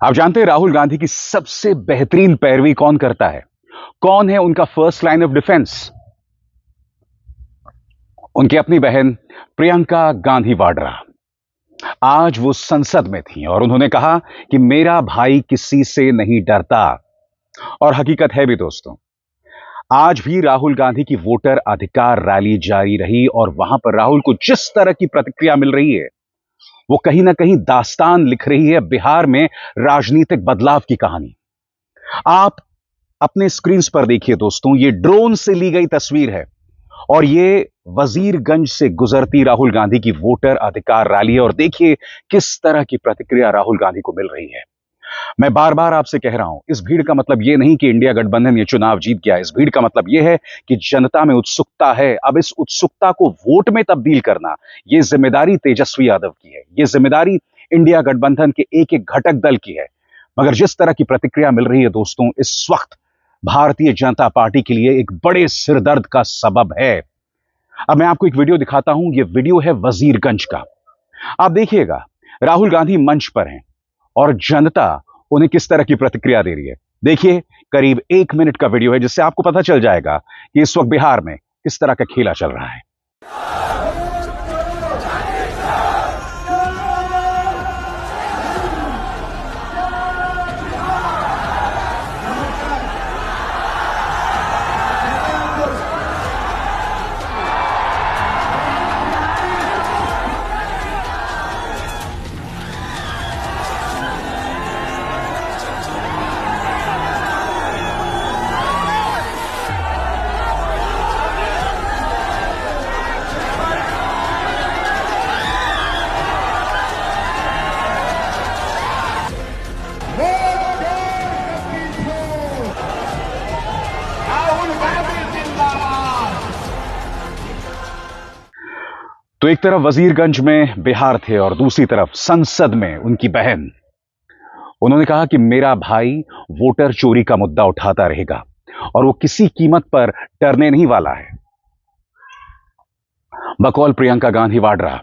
आप जानते हैं राहुल गांधी की सबसे बेहतरीन पैरवी कौन करता है? कौन है उनका फर्स्ट लाइन ऑफ डिफेंस? उनकी अपनी बहन प्रियंका गांधी वाड्रा। आज वो संसद में थी और उन्होंने कहा कि मेरा भाई किसी से नहीं डरता। और हकीकत है भी दोस्तों, आज भी राहुल गांधी की वोटर अधिकार रैली जारी रही और वहां पर राहुल को जिस तरह की प्रतिक्रिया मिल रही है, वो कहीं ना कहीं दास्तान लिख रही है बिहार में राजनीतिक बदलाव की कहानी। आप अपने स्क्रीन पर देखिए दोस्तों, ये ड्रोन से ली गई तस्वीर है और ये वजीरगंज से गुजरती राहुल गांधी की वोटर अधिकार रैली है। और देखिए किस तरह की प्रतिक्रिया राहुल गांधी को मिल रही है। मैं बार बार आपसे कह रहा हूं, इस भीड़ का मतलब यह नहीं कि इंडिया गठबंधन ये चुनाव जीत गया। इस भीड़ का मतलब यह है कि जनता में उत्सुकता है। अब इस उत्सुकता को वोट में तब्दील करना, यह जिम्मेदारी तेजस्वी यादव की है, यह जिम्मेदारी इंडिया गठबंधन के एक एक घटक दल की है। मगर जिस तरह की प्रतिक्रिया मिल रही है दोस्तों, इस वक्त भारतीय जनता पार्टी के लिए एक बड़े सिरदर्द का सबब है। अब मैं आपको एक वीडियो दिखाता हूं। यह वीडियो है वजीरगंज का। आप देखिएगा, राहुल गांधी मंच पर हैं और जनता उन्हें किस तरह की प्रतिक्रिया दे रही है। देखिए, करीब 1 मिनट का वीडियो है जिससे आपको पता चल जाएगा कि इस वक्त बिहार में किस तरह का खेला चल रहा है। तो एक तरफ वजीरगंज में बिहार थे और दूसरी तरफ संसद में उनकी बहन। उन्होंने कहा कि मेरा भाई वोटर चोरी का मुद्दा उठाता रहेगा और वो किसी कीमत पर डरने नहीं वाला है। बकौल प्रियंका गांधी वाड्रा,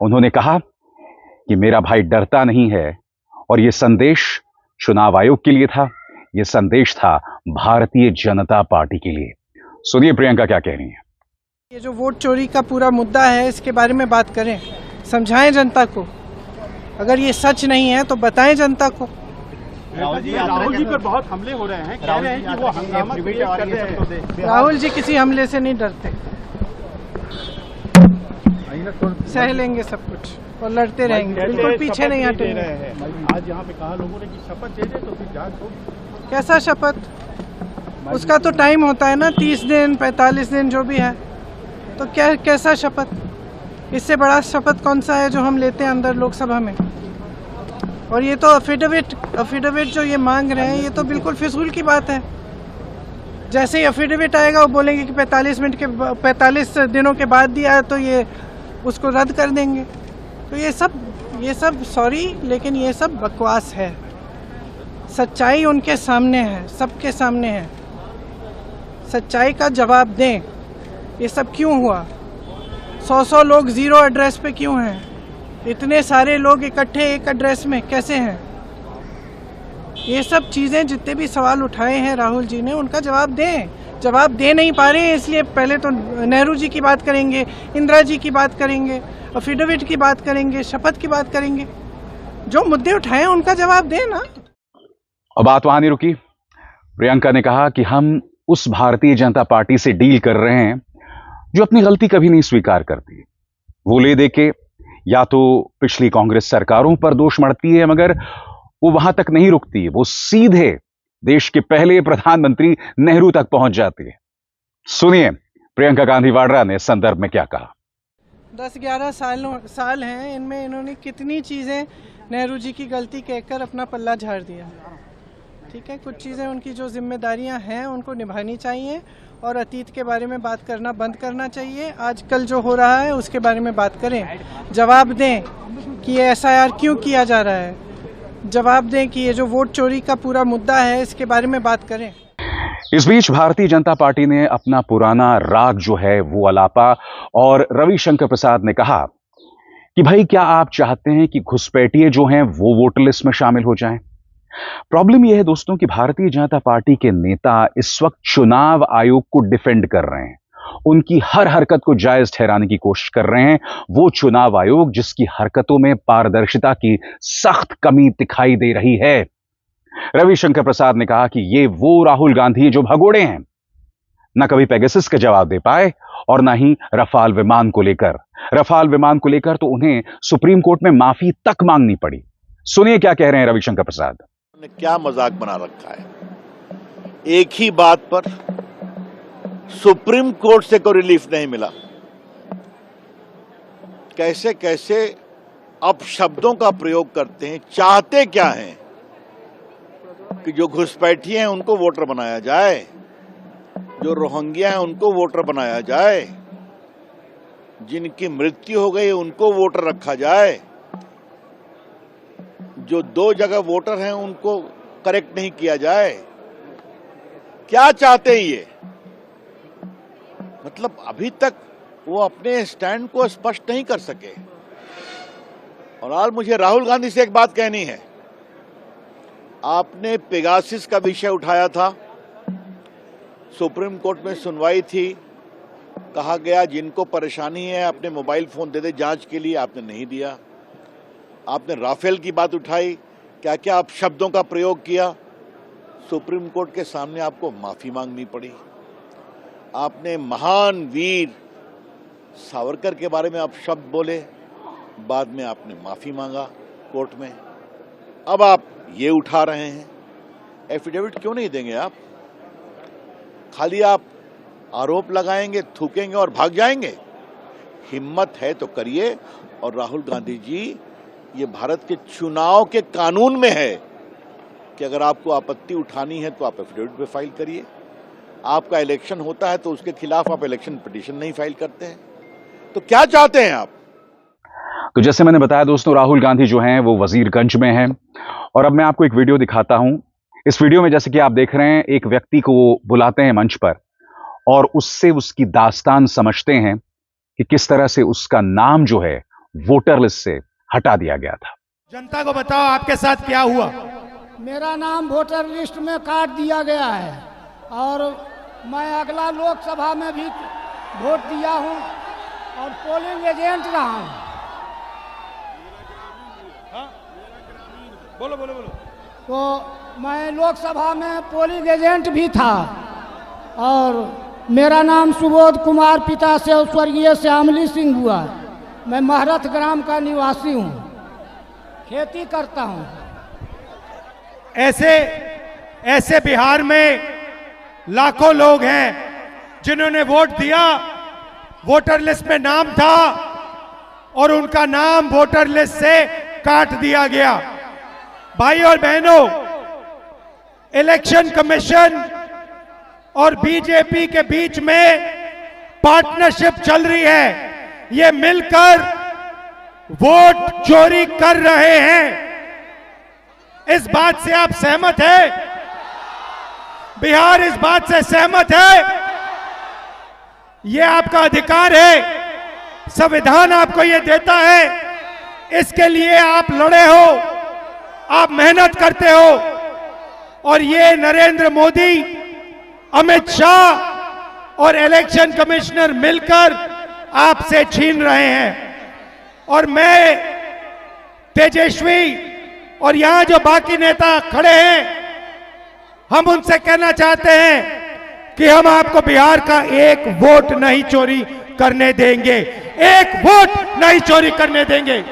उन्होंने कहा कि मेरा भाई डरता नहीं है और यह संदेश चुनाव आयोग के लिए था, यह संदेश था भारतीय जनता पार्टी के लिए। सुनिए प्रियंका क्या कह रही हैं। ये जो वोट चोरी का पूरा मुद्दा है, इसके बारे में बात करें, समझाएं जनता को। अगर ये सच नहीं है तो बताएं जनता को। राहुल जी पर बहुत हमले हो रहे हैं, कह रहे हैं कि वो हंगामा क्रिएट कर रहे हैं। राहुल जी किसी हमले से नहीं डरते, सह लेंगे सब कुछ और लड़ते रहेंगे, बिल्कुल पीछे नहीं हटेंगे। आज यहाँ पे कहा लोगों ने कि शपथ दे दे तो फिर जांच होगी। कैसा शपथ? उसका तो टाइम होता है ना, 30 दिन 45 दिन जो भी है। तो क्या कैसा शपथ? इससे बड़ा शपथ कौन सा है जो हम लेते हैं अंदर लोकसभा में? और ये तो अफिडेविट जो ये मांग रहे हैं, ये तो बिल्कुल फिजूल की बात है। जैसे ही अफिडेविट आएगा वो बोलेंगे कि 45 दिनों के बाद दिया है तो ये उसको रद्द कर देंगे। तो ये सब सॉरी, लेकिन ये सब बकवास है। सच्चाई उनके सामने है, सबके सामने है। सच्चाई का जवाब दें। ये सब क्यों हुआ? 100 लोग जीरो एड्रेस पे क्यों हैं? इतने सारे लोग इकट्ठे एक एड्रेस में कैसे हैं? ये सब चीज़ें, जितने भी सवाल उठाए हैं राहुल जी ने, उनका जवाब दें। जवाब दे नहीं पा रहे हैं, इसलिए पहले तो नेहरू जी की बात करेंगे, इंदिरा जी की बात करेंगे, अफिडेविट की बात करेंगे, शपथ की बात करेंगे। जो मुद्दे उठाए हैं उनका जवाब दें ना। और बात वहां नहीं रुकी। प्रियंका ने कहा कि हम उस भारतीय जनता पार्टी से डील कर रहे हैं जो अपनी गलती कभी नहीं स्वीकार करती। वो ले दे के या तो पिछली कांग्रेस सरकारों पर दोष मढ़ती है, मगर वो वहां तक नहीं रुकती। वो सीधे देश के पहले प्रधानमंत्री नेहरू तक पहुंच जाती है। सुनिए प्रियंका गांधी वाड्रा ने इस संदर्भ में क्या कहा। 10-11 साल हैं, इनमें इन्होंने कितनी चीज़ें नेहरू जी की गलती कहकर अपना पल्ला झाड़ दिया। ठीक है, कुछ चीज़ें उनकी जो जिम्मेदारियां हैं उनको निभानी चाहिए और अतीत के बारे में बात करना बंद करना चाहिए। आजकल जो हो रहा है उसके बारे में बात करें। जवाब दें कि ये SIR क्यों किया जा रहा है। जवाब दें कि ये जो वोट चोरी का पूरा मुद्दा है, इसके बारे में बात करें। इस बीच भारतीय जनता पार्टी ने अपना पुराना राग जो है वो अलापा और रविशंकर प्रसाद ने कहा कि भाई क्या आप चाहते हैं कि घुसपैठिए जो हैं वो वोटर लिस्ट में शामिल हो जाएं? प्रॉब्लम यह है दोस्तों कि भारतीय जनता पार्टी के नेता इस वक्त चुनाव आयोग को डिफेंड कर रहे हैं, उनकी हर हरकत को जायज ठहराने की कोशिश कर रहे हैं। वो चुनाव आयोग जिसकी हरकतों में पारदर्शिता की सख्त कमी दिखाई दे रही है। रविशंकर प्रसाद ने कहा कि ये वो राहुल गांधी जो भगोड़े हैं, न कभी पेगासस का जवाब दे पाए और ना ही रफाल विमान को लेकर तो उन्हें सुप्रीम कोर्ट में माफी तक मांगनी पड़ी। सुनिए क्या कह रहे हैं रविशंकर प्रसाद। ने क्या मजाक बना रखा है। एक ही बात पर सुप्रीम कोर्ट से कोई रिलीफ नहीं मिला। कैसे कैसे अब शब्दों का प्रयोग करते हैं। चाहते क्या हैं कि जो घुसपैठी हैं उनको वोटर बनाया जाए, जो रोहिंग्या हैं उनको वोटर बनाया जाए, जिनकी मृत्यु हो गई उनको वोटर रखा जाए, जो 2 जगह वोटर हैं उनको करेक्ट नहीं किया जाए। क्या चाहते हैं ये? मतलब अभी तक वो अपने स्टैंड को स्पष्ट नहीं कर सके। और आज मुझे राहुल गांधी से एक बात कहनी है। आपने पेगासस का विषय उठाया था, सुप्रीम कोर्ट में सुनवाई थी, कहा गया जिनको परेशानी है अपने मोबाइल फोन दे दे जांच के लिए, आपने नहीं दिया। आपने राफेल की बात उठाई, क्या क्या आप शब्दों का प्रयोग किया, सुप्रीम कोर्ट के सामने आपको माफी मांगनी पड़ी। आपने महान वीर सावरकर के बारे में आप शब्द बोले, बाद में आपने माफी मांगा कोर्ट में। अब आप ये उठा रहे हैं। एफिडेविट क्यों नहीं देंगे आप? खाली आप आरोप लगाएंगे, थूकेंगे और भाग जाएंगे। हिम्मत है तो करिए। और राहुल गांधी जी, ये भारत के चुनाव के कानून में है कि अगर आपको आपत्ति उठानी है तो आप एफिडेविट पे फाइल करिए। आपका इलेक्शन होता है तो उसके खिलाफ आप इलेक्शन पिटीशन नहीं फाइल करते हैं। तो क्या चाहते हैं आप? तो जैसे मैंने बताया दोस्तों, राहुल गांधी जो हैं वो वजीरगंज में हैं। और अब मैं आपको एक वीडियो दिखाता हूं। इस वीडियो में जैसे कि आप देख रहे हैं, एक व्यक्ति को बुलाते हैं मंच पर और उससे उसकी दास्तान समझते हैं कि किस तरह से उसका नाम जो है वोटर लिस्ट से हटा दिया गया था। जनता को बताओ आपके साथ क्या हुआ। मेरा नाम वोटर लिस्ट में काट दिया गया है और मैं अगला लोकसभा में भी वोट दिया हूं और पोलिंग एजेंट रहा हूं। बोलो बोलो बोलो। तो मैं लोकसभा में पोलिंग एजेंट भी था और मेरा नाम सुबोध कुमार, पिता से स्वर्गीय श्यामली सिंह हुआ। मैं महरथ ग्राम का निवासी हूँ, खेती करता हूँ। ऐसे बिहार में लाखों लोग हैं जिन्होंने वोट दिया, वोटर लिस्ट में नाम था और उनका नाम वोटर लिस्ट से काट दिया गया। भाई और बहनों, इलेक्शन कमीशन और बीजेपी के बीच में पार्टनरशिप चल रही है। ये मिलकर वोट चोरी कर रहे हैं। इस बात से आप सहमत हैं? बिहार इस बात से सहमत है? ये आपका अधिकार है, संविधान आपको ये देता है। इसके लिए आप लड़े हो, आप मेहनत करते हो और ये नरेंद्र मोदी, अमित शाह और इलेक्शन कमिश्नर मिलकर आपसे छीन रहे हैं। और मैं, तेजस्वी और यहां जो बाकी नेता खड़े हैं, हम उनसे कहना चाहते हैं कि हम आपको बिहार का एक वोट नहीं चोरी करने देंगे, एक वोट नहीं चोरी करने देंगे।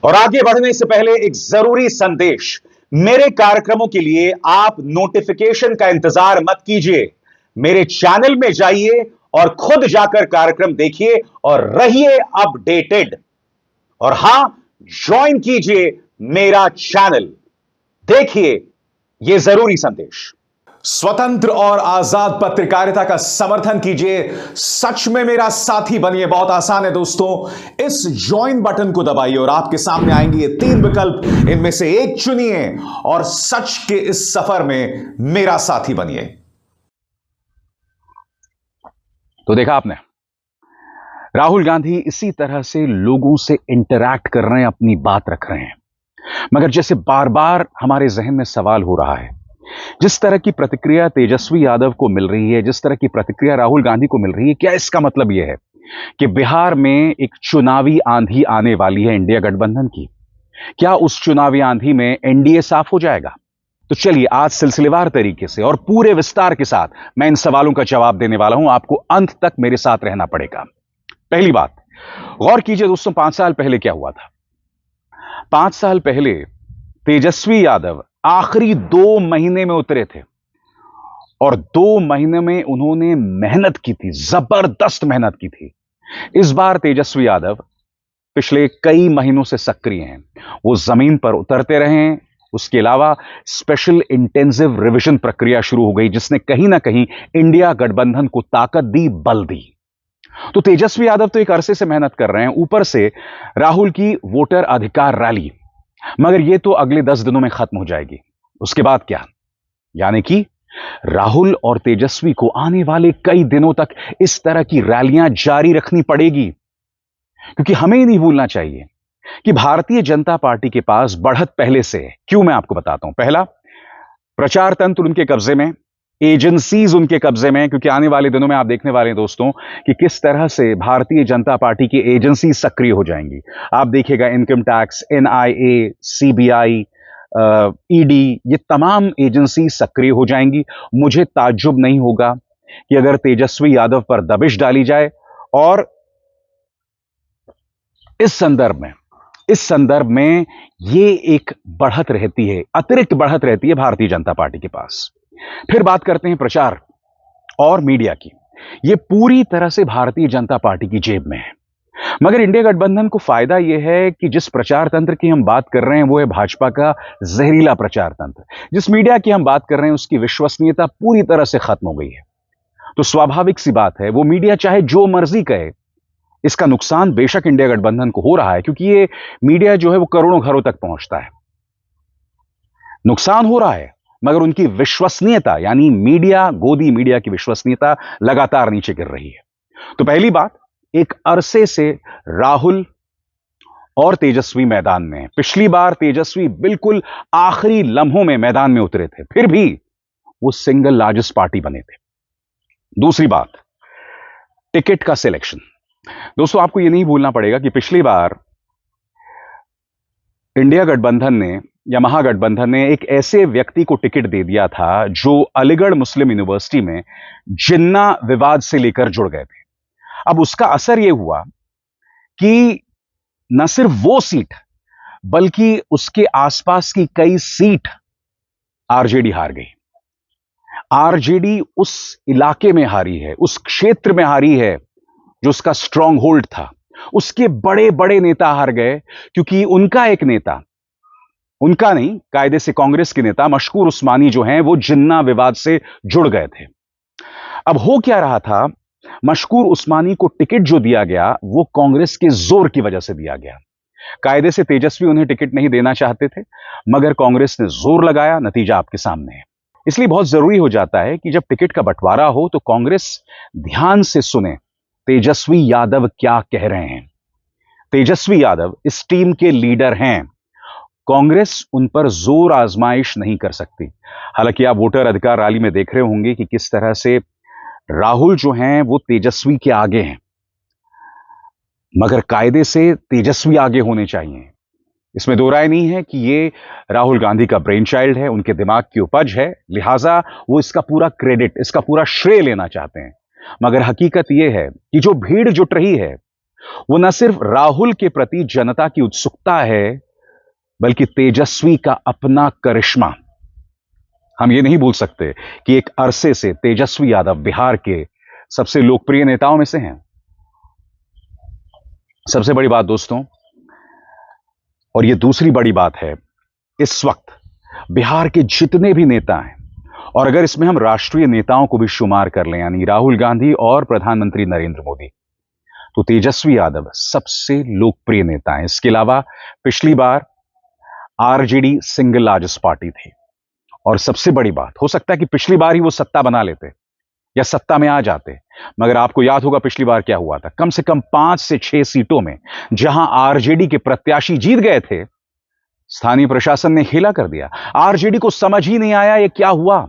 और आगे बढ़ने से पहले एक जरूरी संदेश। मेरे कार्यक्रमों के लिए आप नोटिफिकेशन का इंतजार मत कीजिए। मेरे चैनल में जाइए और खुद जाकर कार्यक्रम देखिए और रहिए अपडेटेड। और हां, ज्वाइन कीजिए मेरा चैनल। देखिए यह जरूरी संदेश। स्वतंत्र और आजाद पत्रकारिता का समर्थन कीजिए, सच में मेरा साथी बनिए। बहुत आसान है दोस्तों, इस ज्वाइन बटन को दबाइए और आपके सामने आएंगे ये 3 विकल्प, इनमें से एक चुनिए और सच के इस सफर में मेरा साथी बनिए। तो देखा आपने, राहुल गांधी इसी तरह से लोगों से इंटरैक्ट कर रहे हैं, अपनी बात रख रहे हैं। मगर जैसे बार बार हमारे जहन में सवाल हो रहा है, जिस तरह की प्रतिक्रिया तेजस्वी यादव को मिल रही है, जिस तरह की प्रतिक्रिया राहुल गांधी को मिल रही है, क्या इसका मतलब यह है कि बिहार में एक चुनावी आंधी आने वाली है इंडिया गठबंधन की? क्या उस चुनावी आंधी में एनडीए साफ हो जाएगा? तो चलिए आज सिलसिलेवार तरीके से और पूरे विस्तार के साथ मैं इन सवालों का जवाब देने वाला हूं। आपको अंत तक मेरे साथ रहना पड़ेगा। पहली बात, गौर कीजिए दोस्तों, 5 साल पहले क्या हुआ था? 5 साल पहले तेजस्वी यादव आखिरी 2 महीने में उतरे थे और 2 महीने में उन्होंने मेहनत की थी, जबरदस्त मेहनत की थी। इस बार तेजस्वी यादव पिछले कई महीनों से सक्रिय हैं। वो जमीन पर उतरते रहे हैं। उसके अलावा स्पेशल इंटेंसिव रिवीजन प्रक्रिया शुरू हो गई, जिसने कहीं ना कहीं इंडिया गठबंधन को ताकत दी, बल दी। तो तेजस्वी यादव तो एक अरसे से मेहनत कर रहे हैं, ऊपर से राहुल की वोटर अधिकार रैली, मगर यह तो अगले 10 दिनों में खत्म हो जाएगी। उसके बाद क्या? यानी कि राहुल और तेजस्वी को आने वाले कई दिनों तक इस तरह की रैलियां जारी रखनी पड़ेगी, क्योंकि हमें नहीं भूलना चाहिए कि भारतीय जनता पार्टी के पास बढ़त पहले से है। क्यों, मैं आपको बताता हूं। पहला, प्रचार तंत्र उनके कब्जे में, एजेंसीज उनके कब्जे में, क्योंकि आने वाले दिनों में आप देखने वाले हैं दोस्तों कि किस तरह से भारतीय जनता पार्टी की एजेंसी सक्रिय हो जाएंगी। आप देखिएगा income tax, NIA, CBI, ED, ये तमाम एजेंसी सक्रिय हो जाएंगी। मुझे ताज्जुब नहीं होगा कि अगर तेजस्वी यादव पर दबिश डाली जाए। और इस संदर्भ में ये एक बढ़त रहती है, अतिरिक्त बढ़त रहती है भारतीय जनता पार्टी के पास। फिर बात करते हैं प्रचार और मीडिया की। यह पूरी तरह से भारतीय जनता पार्टी की जेब में है, मगर इंडिया गठबंधन को फायदा यह है कि जिस प्रचार तंत्र की हम बात कर रहे हैं वो है भाजपा का जहरीला प्रचार तंत्र। जिस मीडिया की हम बात कर रहे हैं उसकी विश्वसनीयता पूरी तरह से खत्म हो गई है। तो स्वाभाविक सी बात है, वो मीडिया चाहे जो मर्जी कहे, इसका नुकसान बेशक इंडिया गठबंधन को हो रहा है, क्योंकि ये मीडिया जो है वो करोड़ों घरों तक पहुंचता है। नुकसान हो रहा है, मगर उनकी विश्वसनीयता, यानी मीडिया, गोदी मीडिया की विश्वसनीयता लगातार नीचे गिर रही है। तो पहली बात, एक अरसे से राहुल और तेजस्वी मैदान में हैं। पिछली बार तेजस्वी बिल्कुल आखिरी लम्हों में मैदान में उतरे थे, फिर भी वो सिंगल लार्जेस्ट पार्टी बने थे। दूसरी बात, टिकट का सिलेक्शन। दोस्तों आपको यह नहीं भूलना पड़ेगा कि पिछली बार इंडिया गठबंधन ने या महागठबंधन ने एक ऐसे व्यक्ति को टिकट दे दिया था जो अलीगढ़ मुस्लिम यूनिवर्सिटी में जिन्ना विवाद से लेकर जुड़ गए थे। अब उसका असर यह हुआ कि न सिर्फ वो सीट बल्कि उसके आसपास की कई सीट आरजेडी हार गई। आरजेडी उस इलाके में हारी है, उस क्षेत्र में हारी है जो उसका स्ट्रांग होल्ड था। उसके बड़े बड़े नेता हार गए क्योंकि उनका एक नेता, उनका नहीं, कायदे से कांग्रेस के नेता मशकूर उस्मानी जो हैं वो जिन्ना विवाद से जुड़ गए थे। अब हो क्या रहा था, मशकूर उस्मानी को टिकट जो दिया गया वो कांग्रेस के जोर की वजह से दिया गया। कायदे से तेजस्वी उन्हें टिकट नहीं देना चाहते थे, मगर कांग्रेस ने जोर लगाया। नतीजा आपके सामने है। इसलिए बहुत जरूरी हो जाता है कि जब टिकट का बंटवारा हो तो कांग्रेस ध्यान से सुने तेजस्वी यादव क्या कह रहे हैं। तेजस्वी यादव इस टीम के लीडर हैं। कांग्रेस उन पर जोर आजमाइश नहीं कर सकती। हालांकि आप वोटर अधिकार रैली में देख रहे होंगे कि किस तरह से राहुल जो हैं वो तेजस्वी के आगे हैं, मगर कायदे से तेजस्वी आगे होने चाहिए। इसमें दो राय नहीं है कि ये राहुल गांधी का ब्रेन चाइल्ड है, उनके दिमाग की उपज है, लिहाजा वो इसका पूरा क्रेडिट, इसका पूरा श्रेय लेना चाहते हैं। मगर हकीकत यह है कि जो भीड़ जुट रही है वो न सिर्फ राहुल के प्रति जनता की उत्सुकता है, बल्कि तेजस्वी का अपना करिश्मा। हम ये नहीं भूल सकते कि एक अरसे से तेजस्वी यादव बिहार के सबसे लोकप्रिय नेताओं में से हैं। सबसे बड़ी बात दोस्तों, और ये दूसरी बड़ी बात है, इस वक्त बिहार के जितने भी नेता हैं, और अगर इसमें हम राष्ट्रीय नेताओं को भी शुमार कर लें, यानी राहुल गांधी और प्रधानमंत्री नरेंद्र मोदी, तो तेजस्वी यादव सबसे लोकप्रिय नेता हैं। इसके अलावा पिछली बार आरजेडी सिंगल लार्जेस्ट पार्टी थी। और सबसे बड़ी बात, हो सकता है कि पिछली बार ही वो सत्ता बना लेते या सत्ता में आ जाते, मगर आपको याद होगा पिछली बार क्या हुआ था। कम से कम 5 से 6 सीटों में जहां आरजेडी के प्रत्याशी जीत गए थे, स्थानीय प्रशासन ने खेला कर दिया। आरजेडी को समझ ही नहीं आया ये क्या हुआ।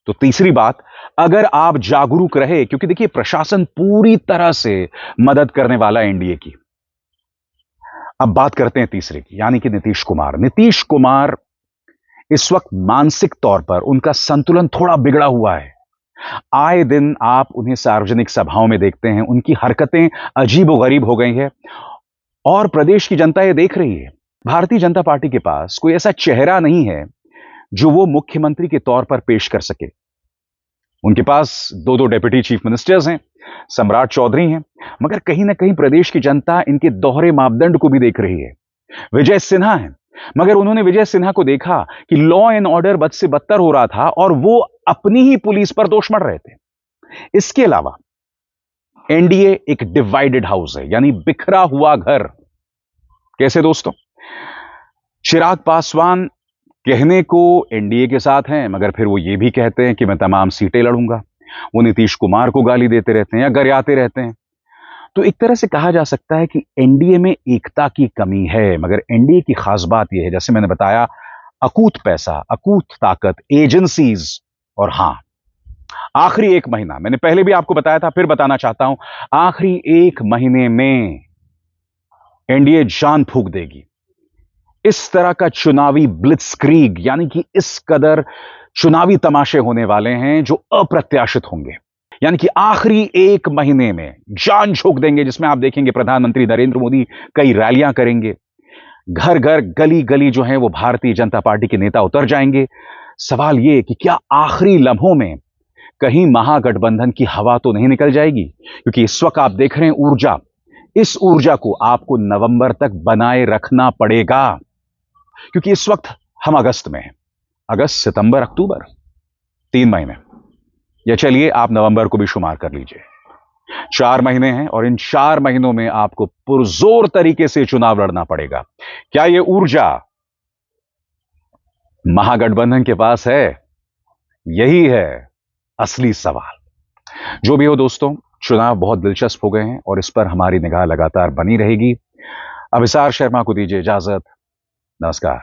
तो तीसरी बात, अगर आप जागरूक रहे, क्योंकि देखिए प्रशासन पूरी तरह से मदद करने वाला है एनडीए की। अब बात करते हैं तीसरे की, यानी कि नीतीश कुमार। नीतीश कुमार इस वक्त मानसिक तौर पर उनका संतुलन थोड़ा बिगड़ा हुआ है। आए दिन आप उन्हें सार्वजनिक सभाओं में देखते हैं, उनकी हरकतें अजीबोगरीब हो गई है और प्रदेश की जनता यह देख रही है। भारतीय जनता पार्टी के पास कोई ऐसा चेहरा नहीं है जो वो मुख्यमंत्री के तौर पर पेश कर सके। उनके पास दो डेप्यूटी चीफ मिनिस्टर्स हैं, सम्राट चौधरी हैं, मगर कहीं ना कहीं प्रदेश की जनता इनके दोहरे मापदंड को भी देख रही है। विजय सिन्हा है, मगर उन्होंने विजय सिन्हा को देखा कि लॉ एंड ऑर्डर बद से बदतर हो रहा था और वो अपनी ही पुलिस पर दोष मढ़ रहे थे। इसके अलावा एनडीए एक डिवाइडेड हाउस है, यानी बिखरा हुआ घर। कैसे दोस्तों? चिराग पासवान कहने को एनडीए के साथ हैं, मगर फिर वो ये भी कहते हैं कि मैं तमाम सीटें लड़ूंगा। वो नीतीश कुमार को गाली देते रहते हैं या गरियाते रहते हैं। तो एक तरह से कहा जा सकता है कि एनडीए में एकता की कमी है। मगर एनडीए की खास बात यह है, जैसे मैंने बताया, अकूत पैसा, अकूत ताकत, एजेंसीज और हां, आखिरी एक महीना, मैंने पहले भी आपको बताया था, फिर बताना चाहता हूं, आखिरी एक महीने में एनडीए जान फूंक देगी। इस तरह का चुनावी ब्लिट्सक्रीग, यानी कि इस कदर चुनावी तमाशे होने वाले हैं जो अप्रत्याशित होंगे, यानी कि आखिरी एक महीने में जान झोंक देंगे, जिसमें आप देखेंगे प्रधानमंत्री नरेंद्र मोदी कई रैलियां करेंगे, घर घर गली गली जो है वो भारतीय जनता पार्टी के नेता उतर जाएंगे। सवाल यह कि क्या आखिरी लम्हों में कहीं महागठबंधन की हवा तो नहीं निकल जाएगी? क्योंकि इस वक्त आप देख रहे हैं ऊर्जा, इस ऊर्जा को आपको नवंबर तक बनाए रखना पड़ेगा, क्योंकि इस वक्त हम अगस्त में हैं। अगस्त, सितंबर, अक्टूबर, 3 महीने, या चलिए आप नवंबर को भी शुमार कर लीजिए, 4 महीने हैं और इन 4 महीनों में आपको पुरजोर तरीके से चुनाव लड़ना पड़ेगा। क्या यह ऊर्जा महागठबंधन के पास है? यही है असली सवाल। जो भी हो दोस्तों, चुनाव बहुत दिलचस्प हो गए हैं और इस पर हमारी निगाह लगातार बनी रहेगी। अभिसार शर्मा को दीजिए इजाजत। नमस्कार।